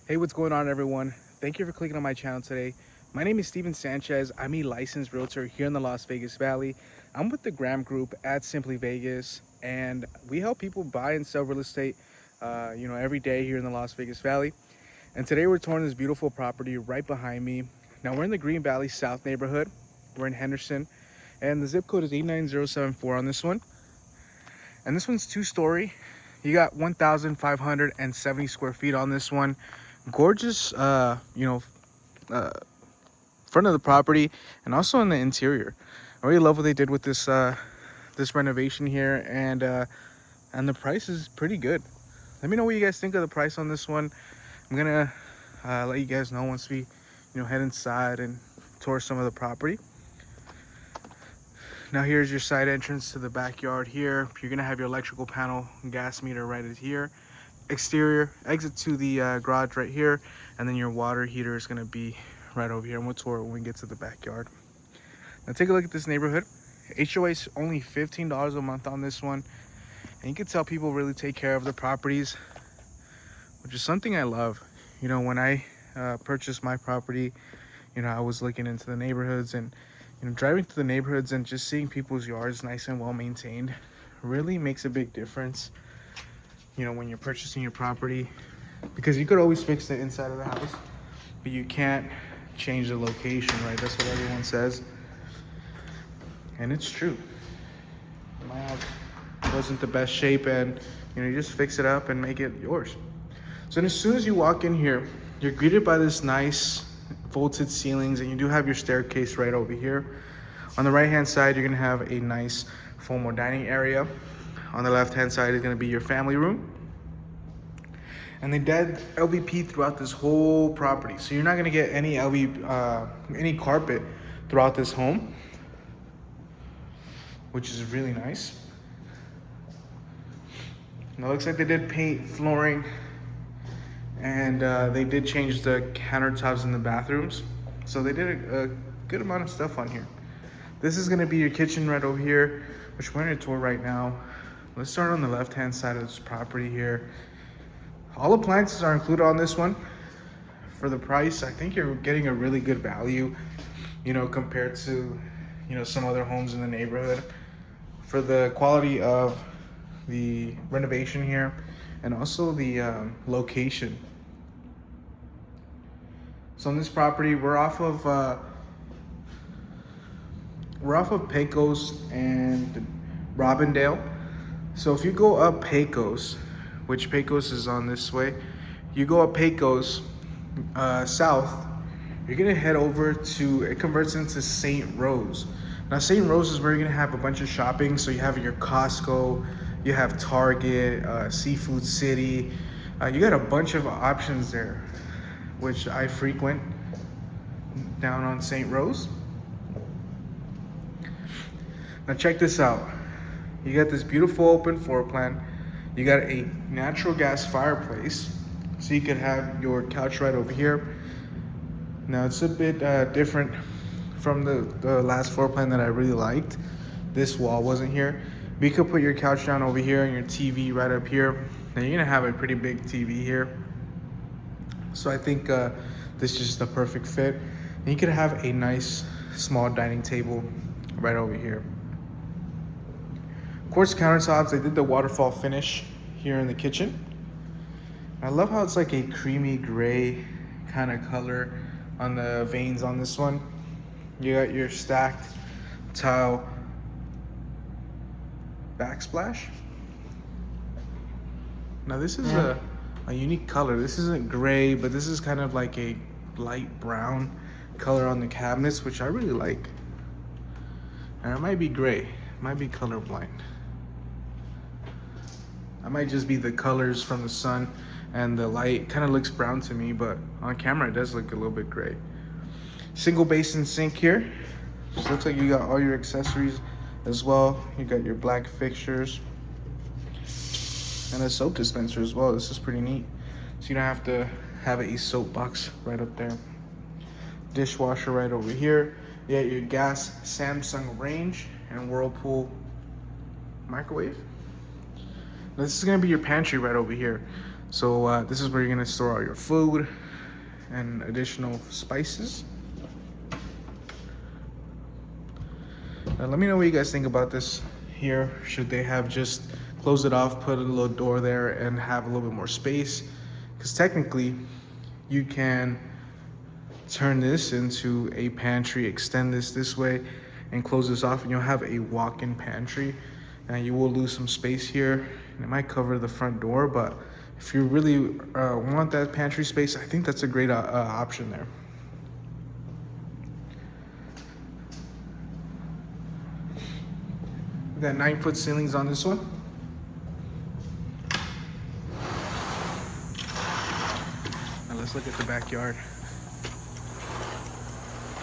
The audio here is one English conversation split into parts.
Hey, what's going on, everyone? Thank you for clicking on my channel today. My name is Steven Sanchez. I'm a licensed realtor here in the Las Vegas Valley. I'm with the Graham Group at Simply Vegas, and we help people buy and sell real estate, every day here in the Las Vegas Valley. And today we're touring this beautiful property right behind me. Now we're in the Green Valley South neighborhood. We're in Henderson, and the zip code is 89074 on this one. And this one's two-story. You got 1,570 square feet on this one. Gorgeous, front of the property and also in the interior. I really love what they did with this renovation here, and the price is pretty good. Let me know what you guys think of the price on this one. I'm gonna let you guys know once we head inside and tour some of the property. Now here's your side entrance to the backyard here. You're gonna have your electrical panel and gas meter right here. Exterior exit to the garage right here, and then your water heater is gonna be right over here, and we'll tour it when we get to the backyard. Now take a look at this neighborhood. HOA is only $15 a month on this one, and you can tell people really take care of their properties, which is something I love. When I purchased my property, I was looking into the neighborhoods, and driving through the neighborhoods and just seeing people's yards nice and well maintained really makes a big difference, when you're purchasing your property, because you could always fix the inside of the house, but you can't change the location, right? That's what everyone says, and it's true. My house wasn't the best shape, and you just fix it up and make it yours. So as soon as you walk in here, you're greeted by this nice vaulted ceilings, and you do have your staircase right over here. On the right hand side, you're gonna have a nice formal dining area. On the left hand side is gonna be your family room. And they did LVP throughout this whole property, so you're not gonna get any any carpet throughout this home, which is really nice. And it looks like they did paint flooring, and they did change the countertops in the bathrooms, so they did a good amount of stuff on here. This is gonna be your kitchen right over here, which we're gonna tour right now. Let's start on the left hand side of this property here. All appliances are included on this one. For the price, I think you're getting a really good value, compared to some other homes in the neighborhood, for the quality of the renovation here and also the location. So on this property, we're off of Pecos and Robindale. So if you go up Pecos, which Pecos is on this way, you go up Pecos south, you're gonna head over to, it converts into St. Rose. Now St. Rose is where you're gonna have a bunch of shopping. So you have your Costco, you have Target, Seafood City. You got a bunch of options there, which I frequent down on St. Rose. Now check this out. You got this beautiful open floor plan. You got a natural gas fireplace, so you could have your couch right over here. Now it's a bit different from the last floor plan that I really liked. This wall wasn't here. But you could put your couch down over here and your TV right up here. Now you're gonna have a pretty big TV here. So I think this is just a perfect fit. And you could have a nice small dining table right over here. Quartz countertops, they did the waterfall finish here in the kitchen. I love how it's like a creamy gray kind of color on the veins on this one. You got your stacked tile backsplash. Now this is a unique color. This isn't gray, but this is kind of like a light brown color on the cabinets, which I really like. And it might be gray, it might be colorblind. I might just be the colors from the sun and the light kind of looks brown to me, but on camera it does look a little bit gray. Single basin sink here. Just looks like you got all your accessories as well. You got your black fixtures and a soap dispenser as well. This is pretty neat. So you don't have to have a soap box right up there. Dishwasher right over here. You got your gas Samsung range and Whirlpool microwave. This is gonna be your pantry right over here. So this is where you're gonna store all your food and additional spices. Now let me know what you guys think about this here. Should they have just closed it off, put a little door there, and have a little bit more space? Because technically, you can turn this into a pantry, extend this way, and close this off, and you'll have a walk-in pantry. And you will lose some space here, and it might cover the front door, but if you really want that pantry space, I think that's a great option there. We got 9-foot ceilings on this one. Now let's look at the backyard.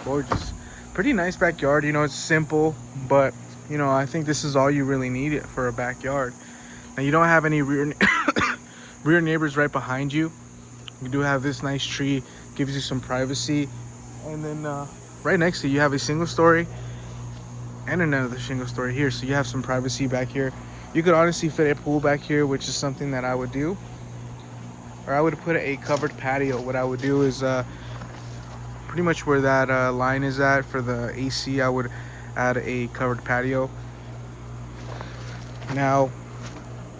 Gorgeous. Pretty nice backyard. You know, it's simple, but you know, I think this is all you really need for a backyard. Now you don't have any rear rear neighbors right behind you. You do have this nice tree, gives you some privacy, and then right next to you have a single story and another single story here, so you have some privacy back here. You could honestly fit a pool back here, which is something that I would do, or I would put a covered patio. What I would do is pretty much where that line is at for the AC, I would add a covered patio. Now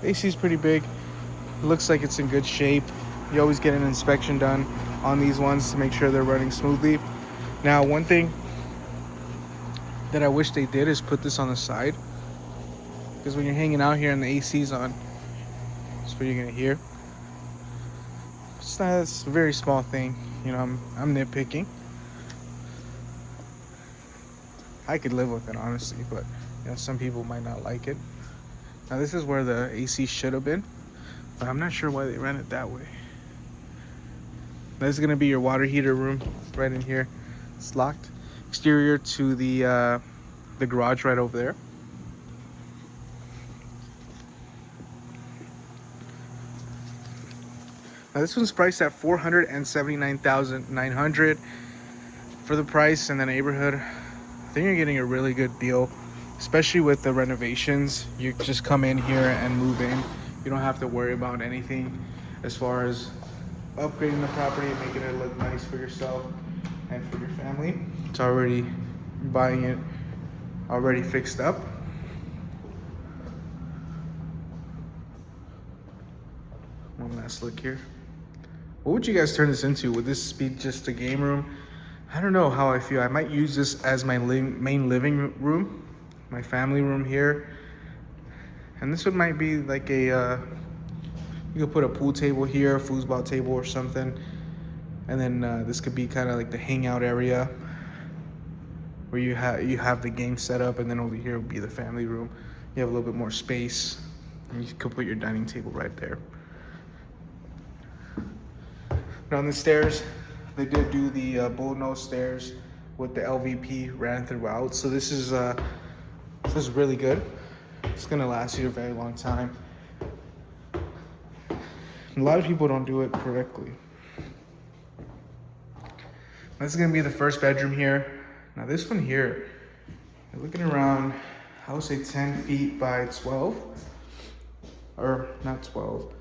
AC is pretty big. It looks like it's in good shape. You always get an inspection done on these ones to make sure they're running smoothly. Now, one thing that I wish they did is put this on the side, because when you're hanging out here and the AC's on, that's what you're gonna hear. It's a very small thing, you know. I'm nitpicking. I could live with it, honestly, but you know, some people might not like it. Now this is where the AC should have been, but I'm not sure why they ran it that way. This is gonna be your water heater room right in here. It's locked. Exterior to the garage right over there. Now this one's priced at $479,900 for the price in the neighborhood. I think you're getting a really good deal, especially with the renovations. You just come in here and move in. You don't have to worry about anything as far as upgrading the property and making it look nice for yourself and for your family. It's already buying it already fixed up. One last look here. What would you guys turn this into? Would this be just a game room? I don't know how I feel. I might use this as my main living room, my family room here. And this one might be like a, you could put a pool table here, a foosball table or something. And then this could be kind of like the hangout area where you have the game set up, and then over here would be the family room. You have a little bit more space, and you could put your dining table right there. Now on the stairs, they did do the bullnose stairs with the LVP ran throughout. So this is really good. It's gonna last you a very long time. A lot of people don't do it correctly. This is gonna be the first bedroom here. Now this one here, you're looking around, I would say 10 feet by 12, or not 12,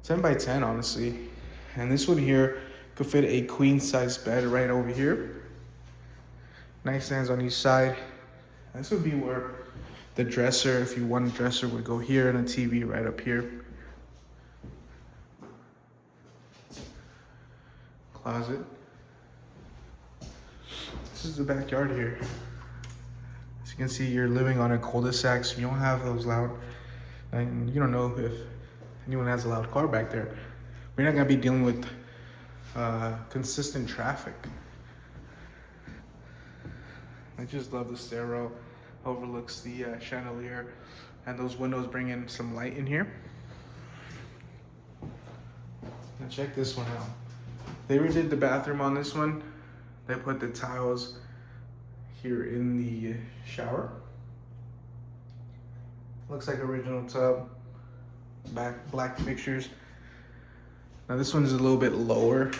10 by 10 honestly. And this one here could fit a queen size bed right over here. Nightstands on each side. This would be where the dresser, if you want a dresser, would go here, and a TV right up here. Closet. This is the backyard here. As you can see, you're living on a cul-de-sac, so you don't have those loud, and you don't know if anyone has a loud car back there. We're not gonna be dealing with consistent traffic. I just love the stairwell, overlooks the chandelier, and those windows bring in some light in here. Now check this one out. They redid the bathroom on this one. They put the tiles here in the shower. Looks like original tub, black fixtures. Now this one is a little bit lower,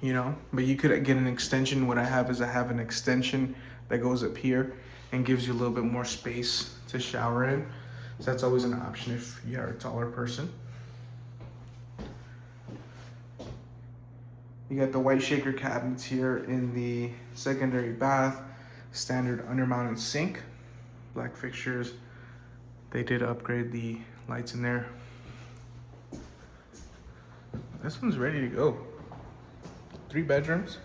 you know, but you could get an extension. What I have is I have an extension that goes up here and gives you a little bit more space to shower in. So that's always an option if you are a taller person. You got the white shaker cabinets here in the secondary bath, standard undermounted sink, black fixtures. They did upgrade the lights in there. This one's ready to go. 3 bedrooms.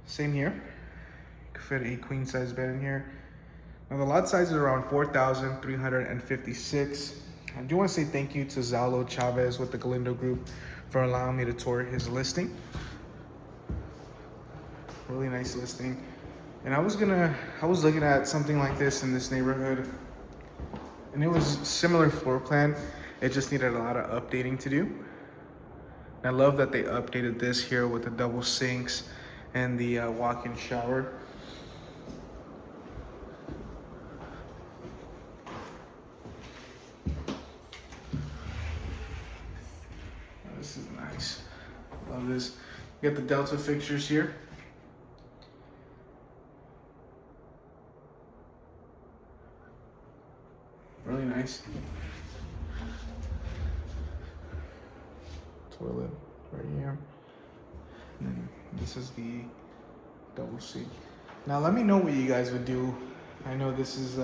Same here. You could fit a queen size bed in here. Now the lot size is around 4,356. I do want to say thank you to Zalo Chavez with the Galindo Group for allowing me to tour his listing. Really nice listing. And I was looking at something like this in this neighborhood, and it was similar floor plan. It just needed a lot of updating to do. And I love that they updated this here with the double sinks and the walk-in shower. This is nice. Love this. You got the Delta fixtures here. Really nice. Toilet right here. And then this is the double sink. Now let me know what you guys would do. I know this is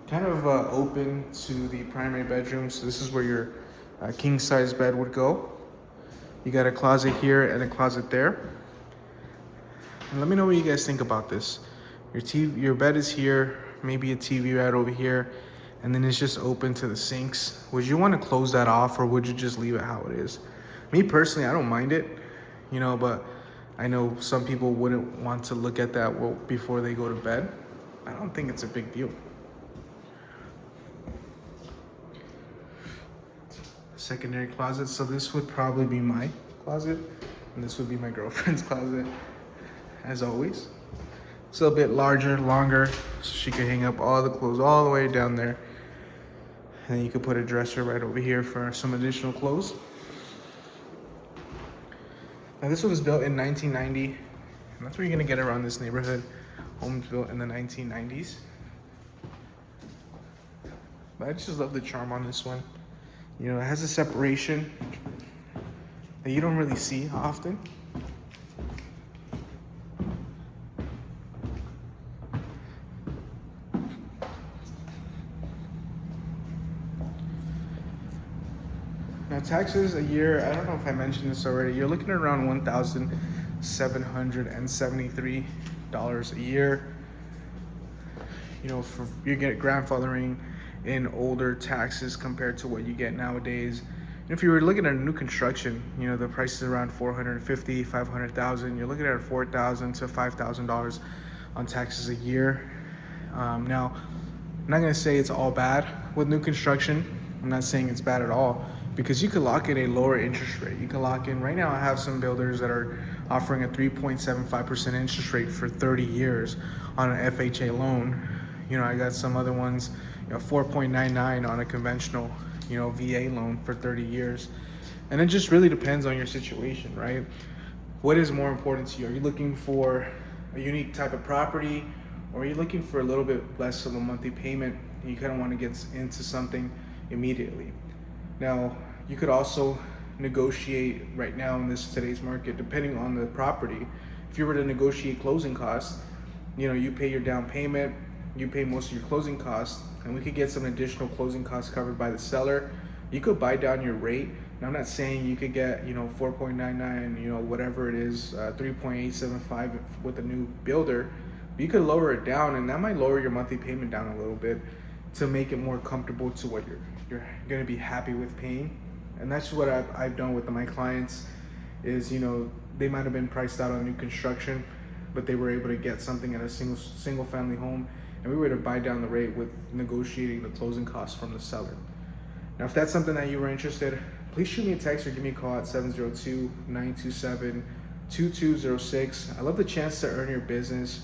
kind of open to the primary bedroom, so this is where your king size bed would go. You got a closet here and a closet there. And let me know what you guys think about this. Your bed is here, maybe a TV right over here, and then it's just open to the sinks. Would you want to close that off, or would you just leave it how it is? Me personally, I don't mind it, you know, but I know some people wouldn't want to look at that before they go to bed. I don't think it's a big deal. Secondary closet. So this would probably be my closet, and this would be my girlfriend's closet, as always. It's a bit larger, longer, so she could hang up all the clothes all the way down there. And then you could put a dresser right over here for some additional clothes. Now this one was built in 1990, and that's what you're gonna get around this neighborhood. Homes built in the 1990s. But I just love the charm on this one. You know, it has a separation that you don't really see often. Now taxes a year, I don't know if I mentioned this already, you're looking at around $1,773 a year. You know, you get grandfathering in older taxes compared to what you get nowadays. And if you were looking at a new construction, you know, the price is around $450,000, $500,000. You're looking at $4,000 to $5,000 on taxes a year. Now, I'm not gonna say it's all bad with new construction. I'm not saying it's bad at all, because you could lock in a lower interest rate. You can lock in, right now I have some builders that are offering a 3.75% interest rate for 30 years on an FHA loan. You know, I got some other ones, 4.99 on a conventional, VA loan for 30 years. And it just really depends on your situation, right? What is more important to you? Are you looking for a unique type of property, or are you looking for a little bit less of a monthly payment and you kind of want to get into something immediately? Now, you could also negotiate right now in today's market, depending on the property. If you were to negotiate closing costs, you pay your down payment, you pay most of your closing costs, and we could get some additional closing costs covered by the seller. You could buy down your rate. And I'm not saying you could get, 4.99, whatever it is, 3.875 with a new builder, but you could lower it down, and that might lower your monthly payment down a little bit to make it more comfortable to what you're gonna be happy with paying. And that's what I've done with my clients is, they might have been priced out on new construction, but they were able to get something at a single family home, and we were to buy down the rate with negotiating the closing costs from the seller. Now, if that's something that you were interested, please shoot me a text or give me a call at 702-927-2206. I love the chance to earn your business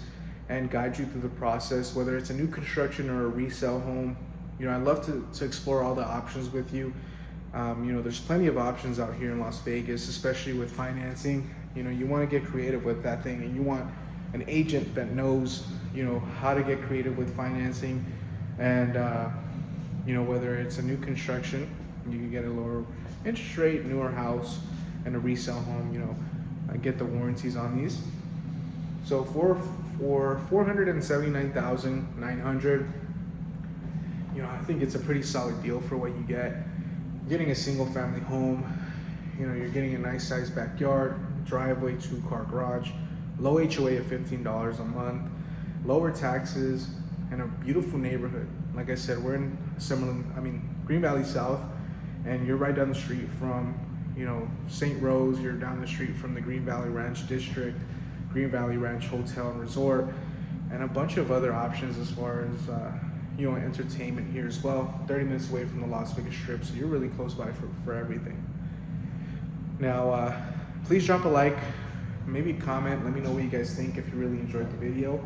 and guide you through the process, whether it's a new construction or a resale home. I love to explore all the options with you. There's plenty of options out here in Las Vegas, especially with financing. You want to get creative with that thing, and you want an agent that knows, how to get creative with financing. And, whether it's a new construction, you can get a lower interest rate, newer house, and a resale home, you know, get the warranties on these. So for $479,900, you know, I think it's a pretty solid deal for what you get. You're getting a single family home, you know, you're getting a nice sized backyard, driveway, 2-car garage, low HOA of $15 a month, lower taxes, and a beautiful neighborhood. Like I said, we're in Green Valley South, and you're right down the street from, you know, St. Rose. You're down the street from the Green Valley Ranch District, Green Valley Ranch Hotel and Resort, and a bunch of other options as far as you know, entertainment here as well. 30 minutes away from the Las Vegas Strip, so you're really close by for everything. Now, please drop a like, maybe comment, let me know what you guys think if you really enjoyed the video,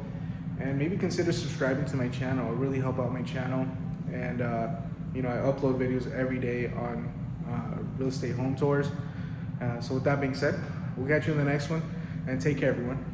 and maybe consider subscribing to my channel. It'll really help out my channel. And you know, I upload videos every day on real estate home tours. So with that being said, we'll catch you in the next one, and take care, everyone.